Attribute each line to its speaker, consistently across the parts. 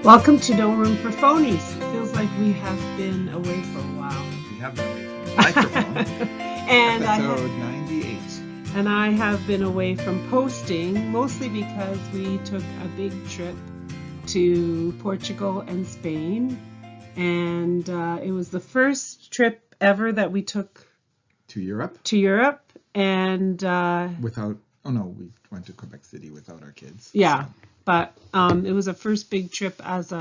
Speaker 1: Welcome to No Room for Phonies. Feels like we have been away for a while.
Speaker 2: We have been away from the microphone.
Speaker 1: And
Speaker 2: Episode 98.
Speaker 1: And I have been away from posting, mostly because we took a big trip to Portugal and Spain. And it was the first trip ever that we took
Speaker 2: To Europe?
Speaker 1: And
Speaker 2: we went to Quebec City without our kids.
Speaker 1: Yeah.
Speaker 2: So.
Speaker 1: But it was a first big trip as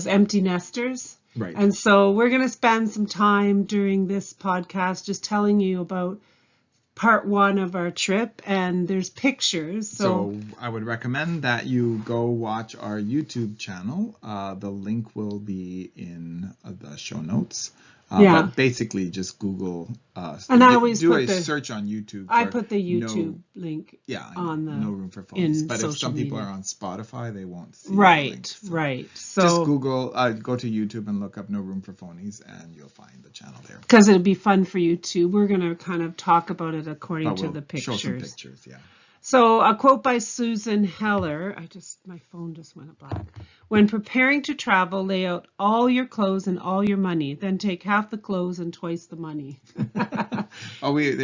Speaker 1: empty nesters.
Speaker 2: Right.
Speaker 1: And so we're going to spend some time during this podcast just telling you about part one of our trip, and there's pictures.
Speaker 2: So I would recommend that you go watch our YouTube channel. The link will be in the show notes. But basically, just Google.
Speaker 1: And I always
Speaker 2: do
Speaker 1: put
Speaker 2: a
Speaker 1: the
Speaker 2: search on YouTube.
Speaker 1: I put the YouTube link. On the
Speaker 2: No Room for Phones. But if some people
Speaker 1: media.
Speaker 2: are on Spotify, they won't see.
Speaker 1: Right. So
Speaker 2: just Google. Go to YouTube and look up No Room for Phonies, and you'll find the channel there.
Speaker 1: Because it'd be fun for you too. We're gonna kind of talk about it according to the pictures.
Speaker 2: Show some pictures. Yeah.
Speaker 1: So a quote by Susan Heller, my phone just went black. When preparing to travel, lay out all your clothes and all your money, then take half the clothes and twice the money.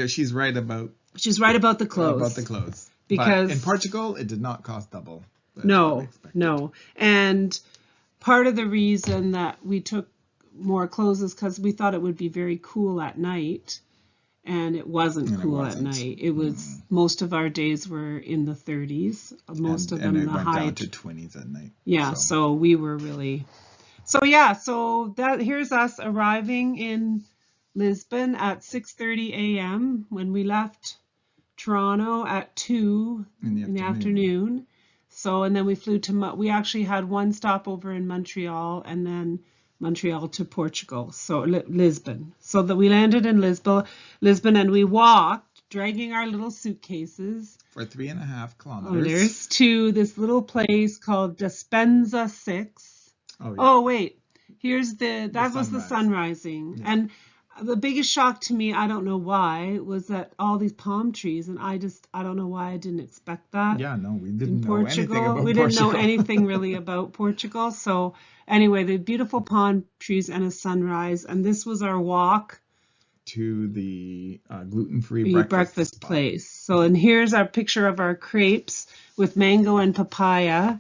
Speaker 2: She's right about
Speaker 1: the clothes.
Speaker 2: About the clothes.
Speaker 1: Because
Speaker 2: but in Portugal, it did not cost double.
Speaker 1: No. And part of the reason that we took more clothes is because we thought it would be very cool at night. And it wasn't cool at night. It was most of our days were in the 30s. Most of them
Speaker 2: in
Speaker 1: the
Speaker 2: went
Speaker 1: high
Speaker 2: down to 20s at night.
Speaker 1: Yeah, so we were really. So here's us arriving in Lisbon at 6:30 a.m. when we left Toronto at 2 in the afternoon. So and then we flew to we actually had one stopover in Montreal and then Montreal to Portugal, so Lisbon. So that we landed in Lisbon, and we walked, dragging our little suitcases
Speaker 2: for 3.5 kilometers
Speaker 1: to this little place called Despensa 6.
Speaker 2: Oh, yeah.
Speaker 1: Oh wait, that was the sun rising,
Speaker 2: yeah.
Speaker 1: And the biggest shock to me, I don't know why, was that all these palm trees, and I don't know why I didn't expect that.
Speaker 2: Yeah, no, we didn't know
Speaker 1: Portugal.
Speaker 2: anything about
Speaker 1: We
Speaker 2: Portugal.
Speaker 1: didn't know anything really about Portugal. So anyway, the beautiful palm trees and a sunrise, and this was our walk
Speaker 2: to the gluten-free breakfast
Speaker 1: place. So, and here's our picture of our crepes with mango and papaya.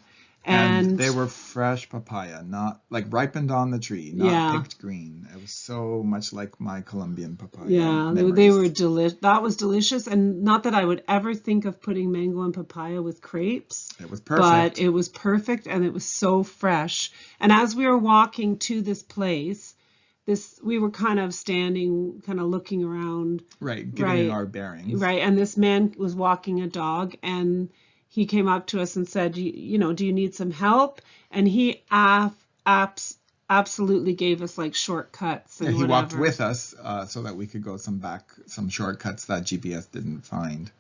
Speaker 1: And
Speaker 2: they were fresh papaya, not like ripened on the tree, not picked green. It was so much like my Colombian papaya.
Speaker 1: Yeah, they were delicious. That was delicious. And not that I would ever think of putting mango and papaya with crepes.
Speaker 2: It was perfect.
Speaker 1: But it was perfect, and it was so fresh. And as we were walking to this place, we were kind of standing, kind of looking around.
Speaker 2: Right, getting our bearings.
Speaker 1: Right, and this man was walking a dog, and he came up to us and said, do you need some help? And he absolutely gave us like shortcuts. And
Speaker 2: he walked with us so that we could go some shortcuts that GPS didn't find.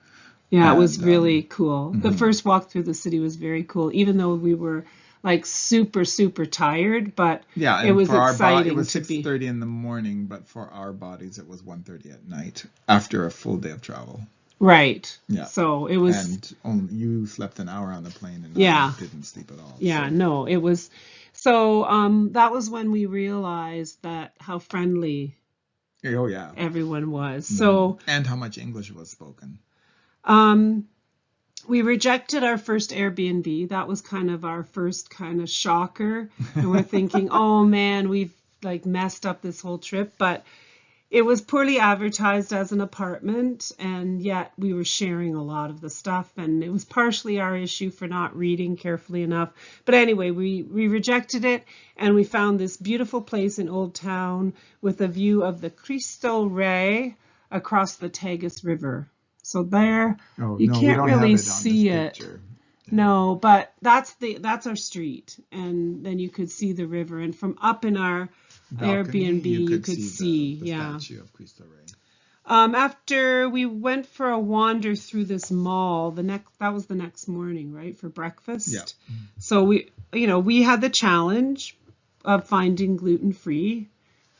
Speaker 1: Yeah, it was really cool. Mm-hmm. The first walk through the city was very cool, even though we were like super, super tired, but it was exciting.
Speaker 2: It was 6:30 in the morning, but for our bodies, it was 1:30 at night after a full day of travel.
Speaker 1: Right.
Speaker 2: Yeah.
Speaker 1: So it was.
Speaker 2: And you slept an hour on the plane, and I didn't sleep at all.
Speaker 1: Yeah. So. No, it was. So that was when we realized how friendly.
Speaker 2: Oh yeah.
Speaker 1: Everyone was.
Speaker 2: Mm-hmm.
Speaker 1: So.
Speaker 2: And how much English was spoken.
Speaker 1: We rejected our first Airbnb. That was kind of our first kind of shocker, and we're thinking, oh man, we've like messed up this whole trip, but. It was poorly advertised as an apartment, and yet we were sharing a lot of the stuff, and it was partially our issue for not reading carefully enough. But anyway, we rejected it, and we found this beautiful place in Old Town with a view of the Cristo Rei across the Tagus River. So there, you can't really see it.
Speaker 2: Yeah.
Speaker 1: No, but that's our street, and then you could see the river, and from up in our balcony, Airbnb you could see
Speaker 2: the statue of Cristo Rei.
Speaker 1: After we went for a wander through this mall, that was the next morning, right, for breakfast.
Speaker 2: Yeah.
Speaker 1: So we had the challenge of finding gluten-free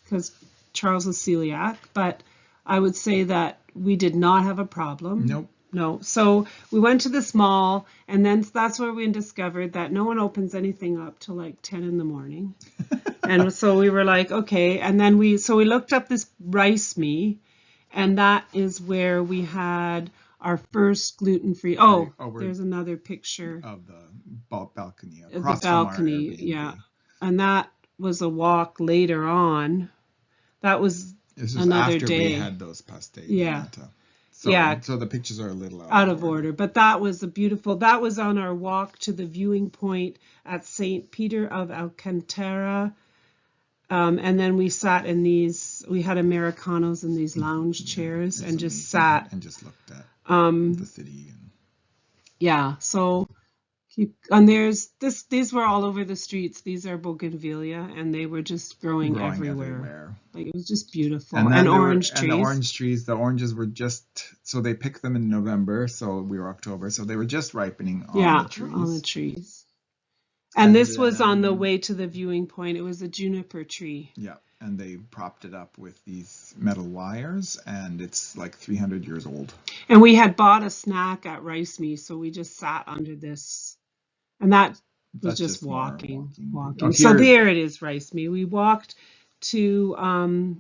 Speaker 1: because Charles was celiac, but I would say that we did not have a problem.
Speaker 2: Nope.
Speaker 1: no. So we went to this mall, and then that's where we discovered that no one opens anything up till like 10 in the morning. And so we were like, okay. And then we looked up this rice me, and that is where we had our first gluten-free. Oh, there's another picture
Speaker 2: of the balcony
Speaker 1: of
Speaker 2: across
Speaker 1: the balcony.
Speaker 2: from our Airbnb.
Speaker 1: Yeah, and that was a walk later on. That was
Speaker 2: This was
Speaker 1: another
Speaker 2: after
Speaker 1: day.
Speaker 2: we had those pastéis.
Speaker 1: Yeah.
Speaker 2: So,
Speaker 1: yeah.
Speaker 2: So the pictures are a little
Speaker 1: out of order. But that was that was on our walk to the viewing point at St. Peter of Alcantara. And then we sat in we had Americanos in these lounge chairs and just sat.
Speaker 2: And just looked at the city.
Speaker 1: Yeah, so, and these were all over the streets. These are bougainvillea, and they were just growing everywhere. Like, it was just beautiful. And orange trees.
Speaker 2: And the orange trees, the oranges were so they picked them in November, so we were October, so they were just ripening on the trees.
Speaker 1: On the trees. And this was on the way to the viewing point. It was a juniper tree.
Speaker 2: Yeah, and they propped it up with these metal wires, and it's like 300 years old.
Speaker 1: And we had bought a snack at Rice Me, so we just sat under this. And that was just walking. Oh, so there it is, Rice Me. We walked to,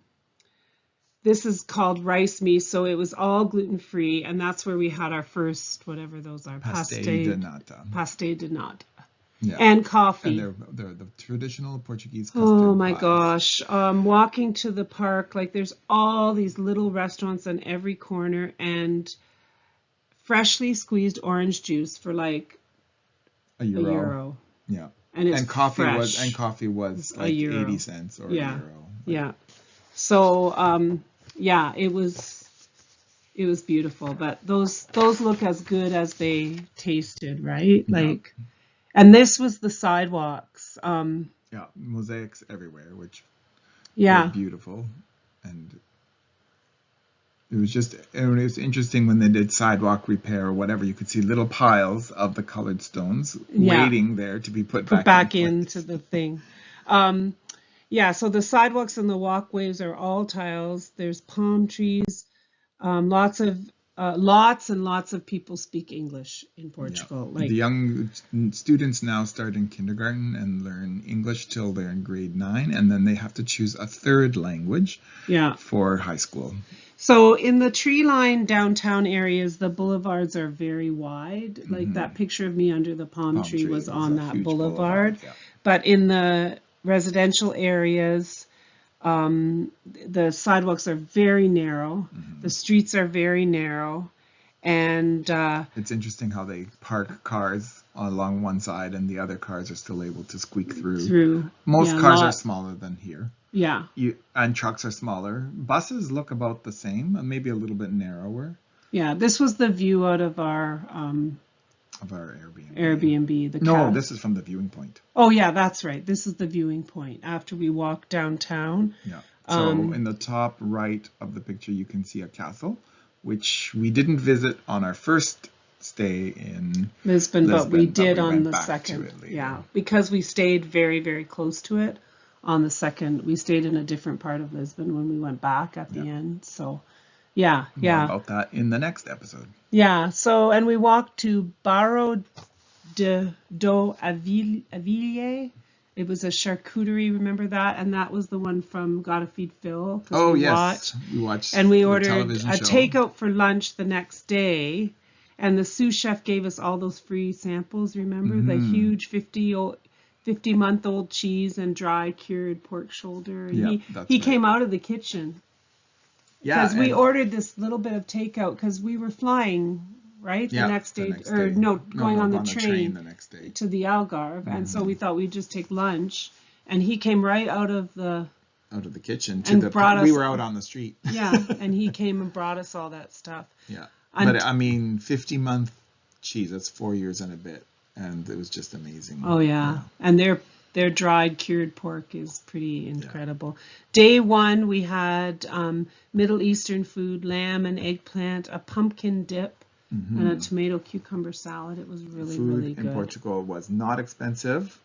Speaker 1: this is called Rice Me, so it was all gluten-free, and that's where we had our first, whatever those are,
Speaker 2: pastéis de nata.
Speaker 1: Pastéis de nata.
Speaker 2: Yeah.
Speaker 1: And coffee.
Speaker 2: And they're the traditional Portuguese custard
Speaker 1: Oh my
Speaker 2: pies.
Speaker 1: gosh. Walking to the park, like, there's all these little restaurants on every corner, and freshly squeezed orange juice for like a euro.
Speaker 2: Yeah.
Speaker 1: And
Speaker 2: coffee
Speaker 1: fresh.
Speaker 2: was like 80 cents or a euro.
Speaker 1: Yeah. So yeah, it was beautiful, but those look as good as they tasted, right?
Speaker 2: Yeah.
Speaker 1: Like, and this was the sidewalks.
Speaker 2: Yeah, mosaics everywhere, which
Speaker 1: were
Speaker 2: beautiful. And it was interesting when they did sidewalk repair or whatever, you could see little piles of the colored stones waiting there to be put back
Speaker 1: into the thing. Yeah, so the sidewalks and the walkways are all tiles. There's palm trees. Lots and lots of people speak English in Portugal.
Speaker 2: Yeah. The young students now start in kindergarten and learn English till they're in grade 9, and then they have to choose a third language for high school.
Speaker 1: So in the tree-lined downtown areas, the boulevards are very wide. Like that picture of me under the palm tree was on that boulevard.
Speaker 2: Yeah.
Speaker 1: But in the residential areas, the sidewalks are very narrow. The streets are very narrow. And
Speaker 2: it's interesting how they park cars along one side and the other cars are still able to squeak through. Most cars are smaller than here.
Speaker 1: Yeah.
Speaker 2: And trucks are smaller. Buses look about the same, maybe a little bit narrower.
Speaker 1: Yeah, this was the view out of our Airbnb.
Speaker 2: No, this is from the viewing point.
Speaker 1: Oh yeah, that's right. This is the viewing point after we walk downtown.
Speaker 2: Yeah. So in the top right of the picture, you can see a castle, which we didn't visit on our first stay in
Speaker 1: Lisbon, but we did on the second. Yeah, because we stayed very, very close to it on the second. We stayed in a different part of Lisbon when we went back at the end. So yeah.
Speaker 2: More about that in the next episode.
Speaker 1: Yeah. So, and we walked to Barro do Avilha. It was a charcuterie, remember that? And that was the one from Gotta Feed Phil.
Speaker 2: Oh, yes. We watched
Speaker 1: and we ordered a takeout for lunch the next day. And the sous chef gave us all those free samples, remember? The huge 50-month-old cheese and dry cured pork shoulder. And he came out of the kitchen. Yeah. Because we ordered this little bit of takeout because we were flying, right?
Speaker 2: Yeah,
Speaker 1: the next day. Going on the train
Speaker 2: the next day
Speaker 1: to the Algarve. And so we thought we'd just take lunch. And he came right out of the
Speaker 2: kitchen
Speaker 1: we
Speaker 2: were out on the street.
Speaker 1: Yeah, and he came and brought us all that stuff.
Speaker 2: Yeah. But I mean, 50-month cheese, that's 4 years and a bit. And it was just amazing.
Speaker 1: Oh, yeah. And their dried cured pork is pretty incredible. Day one, we had Middle Eastern food, lamb and eggplant, a pumpkin dip, and a tomato cucumber salad. It was really, really good.
Speaker 2: Food in Portugal was not expensive.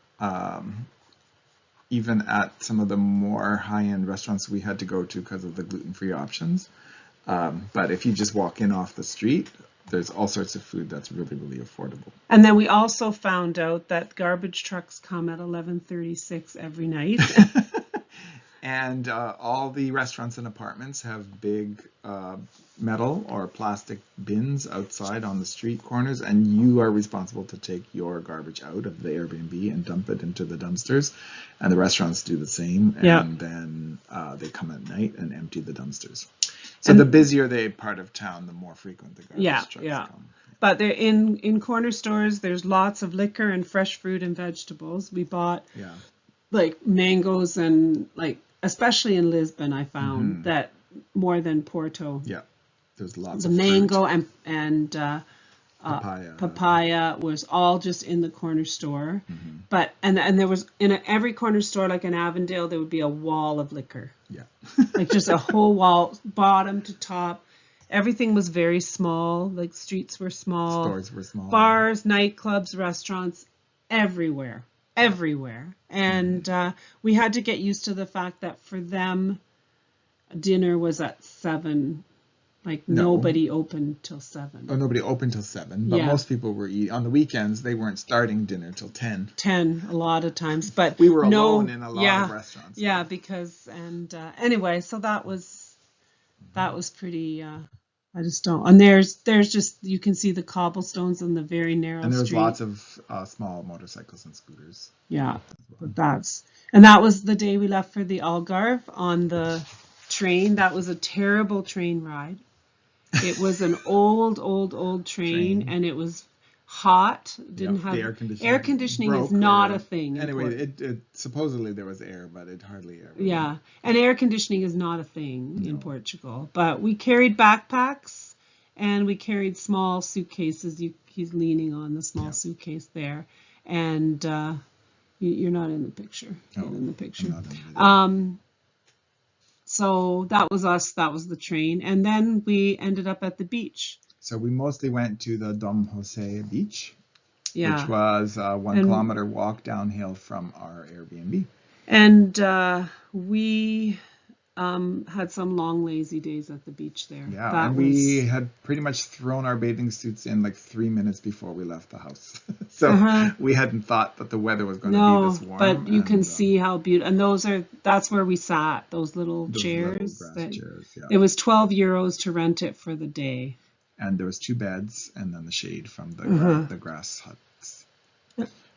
Speaker 2: Even at some of the more high-end restaurants we had to go to because of the gluten-free options. But if you just walk in off the street, there's all sorts of food that's really, really affordable.
Speaker 1: And then we also found out that garbage trucks come at 11:36 every night.
Speaker 2: And all the restaurants and apartments have big metal or plastic bins outside on the street corners, and you are responsible to take your garbage out of the Airbnb and dump it into the dumpsters. And the restaurants do the same, and then they come at night and empty the dumpsters. So the busier the part of town, the more frequent the garbage trucks come.
Speaker 1: But they're in corner stores. There's lots of liquor and fresh fruit and vegetables. We bought like mangoes and like, especially in Lisbon, I found that more than Porto.
Speaker 2: Yeah, there's lots
Speaker 1: the
Speaker 2: of
Speaker 1: mango
Speaker 2: fruit.
Speaker 1: and papaya was all just in the corner store. But and there was in every corner store, like in Avondale, there would be a wall of liquor.
Speaker 2: Yeah,
Speaker 1: like just a whole wall, bottom to top. Everything was very small. Like streets were small,
Speaker 2: stores were small,
Speaker 1: bars, nightclubs, restaurants, everywhere. And we had to get used to the fact that for them, dinner was at 7. Like nobody opened till 7.
Speaker 2: Oh, nobody opened till 7, but most people were eating on the weekends. They weren't starting dinner till 10.
Speaker 1: 10 a lot of times, but
Speaker 2: we were alone in a lot of restaurants.
Speaker 1: Yeah, because anyway, so that was pretty. I just don't. And there's just, you can see the cobblestones on the very narrow
Speaker 2: and there's
Speaker 1: street.
Speaker 2: lots of small motorcycles and scooters.
Speaker 1: Yeah, but that was the day we left for the Algarve on the train. That was a terrible train ride. It was an old train, and it was hot. Didn't have air conditioning is not a thing.
Speaker 2: Anyway, it supposedly there was air, but it hardly ever.
Speaker 1: Yeah, and air conditioning is not a thing in Portugal. But we carried backpacks and we carried small suitcases. He's leaning on the small suitcase there, and you're not in the picture.
Speaker 2: No,
Speaker 1: in the picture.
Speaker 2: I'm not in
Speaker 1: So that was us. That was the train, and then we ended up at the beach.
Speaker 2: So we mostly went to the Dom Jose beach,
Speaker 1: Yeah.
Speaker 2: which was a 1 kilometer walk downhill from our Airbnb.
Speaker 1: And we had some long, lazy days at the beach there.
Speaker 2: Yeah, and we had pretty much thrown our bathing suits in like 3 minutes before we left the house. So we hadn't thought that the weather was going to be this warm.
Speaker 1: But you can see how beautiful. And that's where we sat, those little chairs.
Speaker 2: Little grass chairs, yeah.
Speaker 1: It was €12 to rent it for the day.
Speaker 2: And there was 2 beds and then the shade from the grass huts.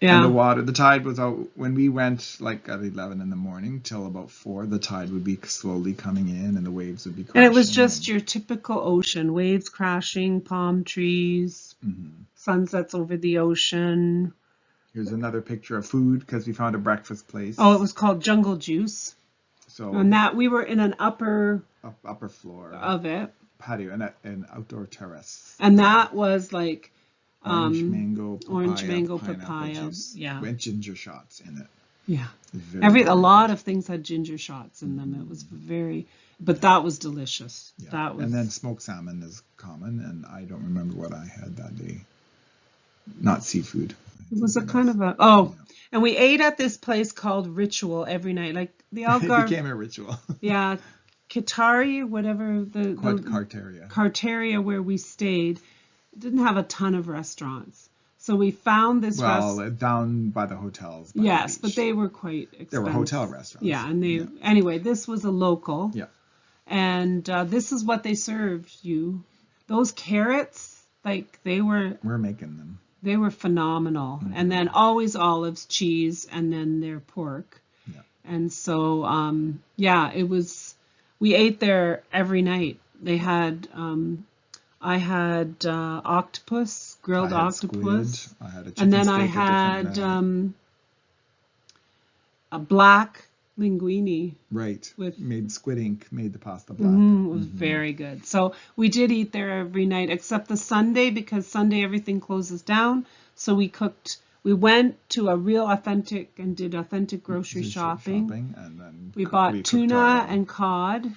Speaker 1: Yeah.
Speaker 2: And the water, the tide was out when we went like at 11 in the morning till about 4. The tide would be slowly coming in and the waves would be crashing.
Speaker 1: And it was just your typical ocean, waves crashing, palm trees, sunsets over the ocean.
Speaker 2: Here's another picture of food because we found a breakfast place.
Speaker 1: Oh, it was called Jungle Juice.
Speaker 2: So
Speaker 1: and that we were in an upper
Speaker 2: floor
Speaker 1: of it.
Speaker 2: Patio and an outdoor terrace.
Speaker 1: And that was like
Speaker 2: orange mango,
Speaker 1: papaya,
Speaker 2: juice,
Speaker 1: yeah,
Speaker 2: with ginger shots in it.
Speaker 1: Yeah,
Speaker 2: A
Speaker 1: lot of things had ginger shots in them. It was but that was delicious.
Speaker 2: Yeah.
Speaker 1: That was.
Speaker 2: And then smoked salmon is common, and I don't remember what I had that day. Not seafood.
Speaker 1: It was and we ate at this place called Ritual every night, like the Algarve.
Speaker 2: It became a ritual.
Speaker 1: Yeah, Qatari, whatever Carteria where we stayed. Didn't have a ton of restaurants, so we found this
Speaker 2: down by the hotels.
Speaker 1: Yes, but they were quite expensive.
Speaker 2: There were hotel restaurants.
Speaker 1: Yeah, and anyway, this was a local.
Speaker 2: Yeah,
Speaker 1: and this is what they served you. Those carrots, like we're making
Speaker 2: them.
Speaker 1: They were phenomenal, and then always olives, cheese, and then their pork.
Speaker 2: Yeah,
Speaker 1: and so it was. We ate there every night. They had. I had octopus, grilled octopus.
Speaker 2: Squid. I had a chicken
Speaker 1: and then
Speaker 2: steak
Speaker 1: I had a black linguine.
Speaker 2: Right. Made squid ink, made the pasta black.
Speaker 1: It was very good. So we did eat there every night, except the Sunday, because Sunday everything closes down. So we went to a real authentic and did authentic grocery shopping. And then we bought tuna and cod.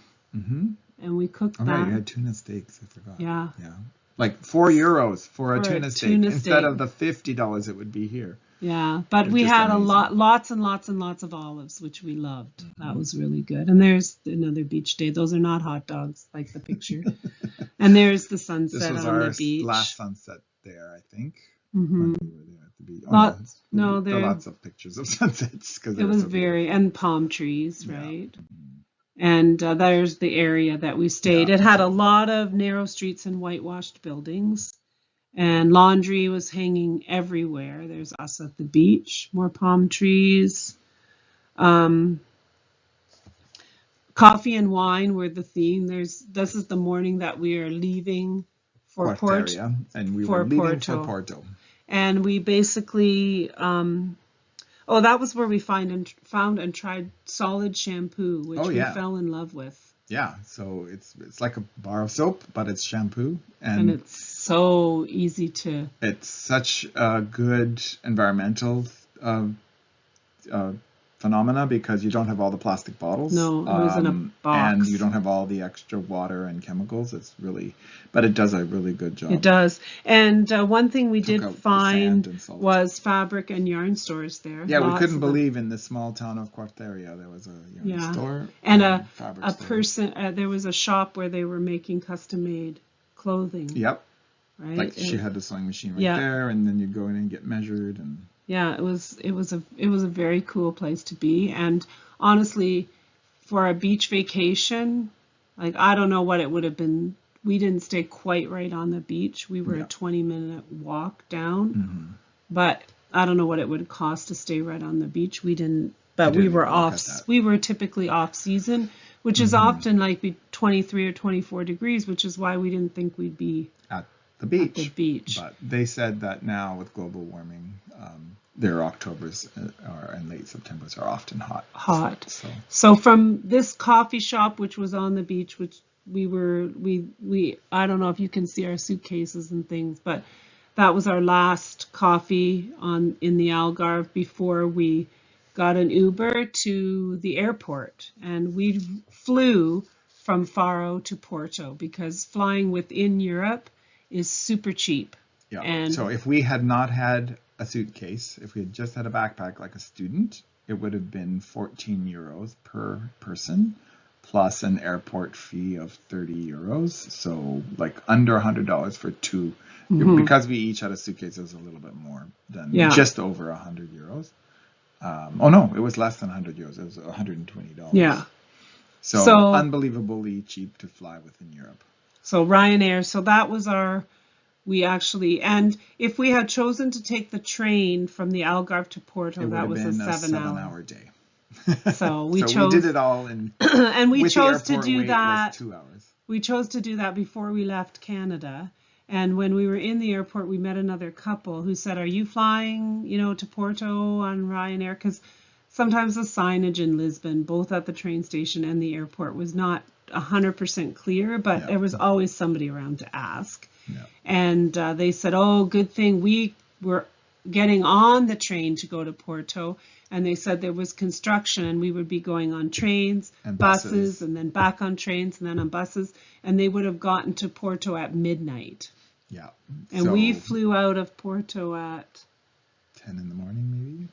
Speaker 1: And we cooked that.
Speaker 2: Right, you had tuna steaks, I forgot.
Speaker 1: Yeah.
Speaker 2: Yeah. Like €4 for a tuna steak instead of the $50 it would be here.
Speaker 1: Yeah, but we had lots and lots and lots of olives, which we loved. That was really good. And there's another beach day. Those are not hot dogs like the picture. And there's the
Speaker 2: This
Speaker 1: sunset
Speaker 2: was
Speaker 1: on the
Speaker 2: our
Speaker 1: beach.
Speaker 2: last sunset there, I think,
Speaker 1: Hmm.
Speaker 2: when we were there at the beach. Oh no,
Speaker 1: No,
Speaker 2: there are
Speaker 1: there
Speaker 2: lots of pictures of sunsets because
Speaker 1: it
Speaker 2: they were
Speaker 1: was
Speaker 2: so beautiful.
Speaker 1: very, and palm trees,
Speaker 2: Yeah.
Speaker 1: right? And there's the area that we stayed.
Speaker 2: Yeah.
Speaker 1: It had a lot of narrow streets and whitewashed buildings, and laundry was hanging everywhere. There's us at the beach, more palm trees. Um, Coffee and wine were the theme. This is the morning that we are leaving for
Speaker 2: Quarteria, and we were
Speaker 1: for
Speaker 2: leaving for
Speaker 1: Porto,
Speaker 2: Porto.
Speaker 1: and we basically oh, that was where we found and tried solid shampoo, which
Speaker 2: Oh
Speaker 1: we
Speaker 2: yeah,
Speaker 1: fell in love with.
Speaker 2: yeah. So it's like a bar of soap, but it's shampoo,
Speaker 1: And
Speaker 2: and
Speaker 1: it's so easy to.
Speaker 2: it's such a good environmental uh, uh, phenomena because you don't have all the plastic bottles,
Speaker 1: No, it was in a
Speaker 2: and you
Speaker 1: box.
Speaker 2: don't have all the extra water and chemicals. It's really, but it does a really good job.
Speaker 1: It does. And one thing we
Speaker 2: Took
Speaker 1: did
Speaker 2: out the sand
Speaker 1: find
Speaker 2: and salt.
Speaker 1: was fabric and yarn stores there.
Speaker 2: Yeah, we
Speaker 1: Lots
Speaker 2: couldn't
Speaker 1: of them.
Speaker 2: believe in the small town of Quarteria there was a yarn
Speaker 1: Yeah.
Speaker 2: store
Speaker 1: And
Speaker 2: fabric
Speaker 1: a
Speaker 2: store.
Speaker 1: person, there was a shop where they were making custom made clothing,
Speaker 2: Yep,
Speaker 1: right?
Speaker 2: like she had the sewing machine right
Speaker 1: Yeah.
Speaker 2: there, and then you go in and get measured and.
Speaker 1: Yeah, it was a very cool place to be. And honestly, for a beach vacation, like I don't know what it would have been. We didn't stay quite right on the beach. We were
Speaker 2: Yeah.
Speaker 1: a 20-minute walk down,
Speaker 2: Mm-hmm.
Speaker 1: but I don't know what it would cost to stay right on the beach. We didn't, but
Speaker 2: I
Speaker 1: we
Speaker 2: didn't
Speaker 1: were
Speaker 2: look
Speaker 1: off.
Speaker 2: at that.
Speaker 1: We were typically off season, which is
Speaker 2: Mm-hmm.
Speaker 1: often like 23 or 24 degrees, which is why we didn't think we'd be
Speaker 2: At the beach.
Speaker 1: at the beach.
Speaker 2: But they said that now with global warming, their Octobers and late Septembers are often hot.
Speaker 1: Hot.
Speaker 2: So
Speaker 1: from this coffee shop, which was on the beach, which we I don't know if you can see our suitcases and things, but that was our last coffee in the Algarve before we got an Uber to the airport, and we flew from Faro to Porto because flying within Europe is super cheap.
Speaker 2: yeah.
Speaker 1: And
Speaker 2: So if we had not had a suitcase, if we had just had a backpack like a student, it would have been 14 euros per person plus an airport fee of 30 euros. So like under $100 for two. Because we each had a suitcase, it was a little bit more than just over 100 euros. Oh no, it was less than 100 euros. It was $120.
Speaker 1: Yeah.
Speaker 2: So unbelievably cheap to fly within Europe.
Speaker 1: So Ryanair, so that was and if we had chosen to take the train from the Algarve to Porto, that was a
Speaker 2: 7-hour day.
Speaker 1: So we
Speaker 2: did it all in,
Speaker 1: and we
Speaker 2: with
Speaker 1: chose
Speaker 2: the
Speaker 1: to do
Speaker 2: wait
Speaker 1: that.
Speaker 2: Was 2 hours.
Speaker 1: We chose to do that before we left Canada. And when we were in the airport, we met another couple who said, "Are you flying, to Porto on Ryanair?" Because sometimes the signage in Lisbon, both at the train station and the airport, was not 100% clear, but there was always somebody around to ask.
Speaker 2: Yeah.
Speaker 1: And they said, "Oh, good thing we were getting on the train to go to Porto." And they said there was construction and we would be going on trains,
Speaker 2: and
Speaker 1: buses, and then back on trains and then on buses. And they would have gotten to Porto at midnight.
Speaker 2: Yeah.
Speaker 1: And we flew out of Porto at
Speaker 2: 10 in the morning, maybe?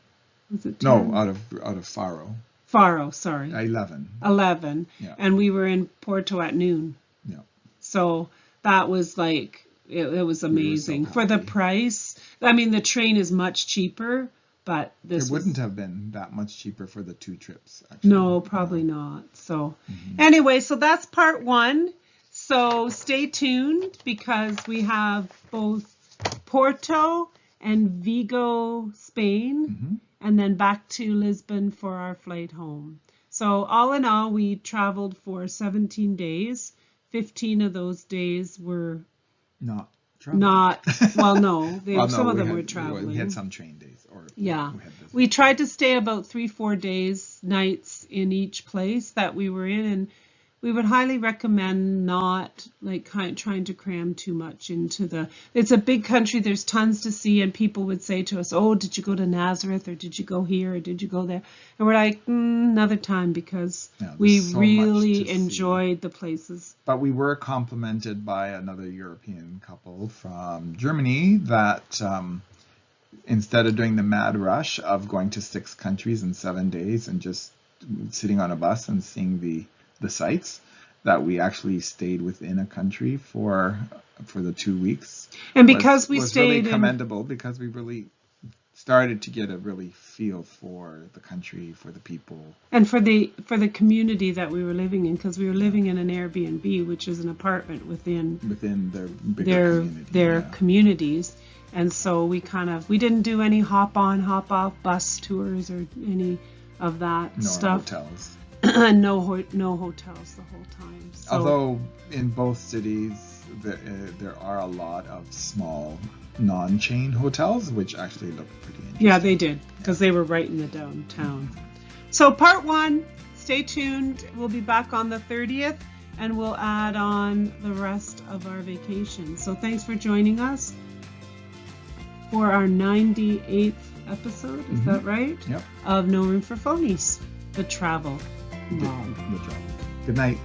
Speaker 1: Was it 10?
Speaker 2: No, out of Faro.
Speaker 1: Faro, sorry.
Speaker 2: 11.
Speaker 1: 11.
Speaker 2: Yeah.
Speaker 1: And we were in Porto at noon.
Speaker 2: Yeah.
Speaker 1: So that was like, it was amazing.
Speaker 2: We were so
Speaker 1: for the
Speaker 2: happy.
Speaker 1: Price. I mean, the train is much cheaper, but this
Speaker 2: wouldn't have been that much cheaper for the two trips, actually.
Speaker 1: No, probably not. So anyway, so that's part one. So stay tuned because we have both Porto and Vigo, Spain, and then back to Lisbon for our flight home. So all in all, we traveled for 17 days. 15 of those days were
Speaker 2: not traveling.
Speaker 1: Some of them were traveling.
Speaker 2: We had some train days.
Speaker 1: We tried to stay about 3-4 days, nights in each place that we were in, and we would highly recommend not trying to cram too much into it's a big country, there's tons to see, and people would say to us, "Oh, did you go to Nazareth, or did you go here, or did you go there?" And we're like, another time, because we really enjoyed the places.
Speaker 2: But we were complimented by another European couple from Germany that instead of doing the mad rush of going to 6 countries in 7 days and just sitting on a bus and seeing the sites, that we actually stayed within a country for the 2 weeks.
Speaker 1: And because we
Speaker 2: was
Speaker 1: stayed
Speaker 2: really commendable, because we really started to get a really feel for the country, for the people,
Speaker 1: and for the community that we were living in, because we were living in an Airbnb, which is an apartment within
Speaker 2: their bigger
Speaker 1: their communities. And so we didn't do any hop on, hop off bus tours or any of that stuff.
Speaker 2: Hotels.
Speaker 1: No hotels the whole time. So,
Speaker 2: although in both cities there are a lot of small non-chain hotels, which actually look pretty interesting.
Speaker 1: Yeah, they did, because they were right in the downtown. So part 1, stay tuned. We'll be back on the 30th, and we'll add on the rest of our vacation. So thanks for joining us for our 98th episode, is that right?
Speaker 2: Yep.
Speaker 1: Of No Room for Phonies, the travel vlog.
Speaker 2: Good night.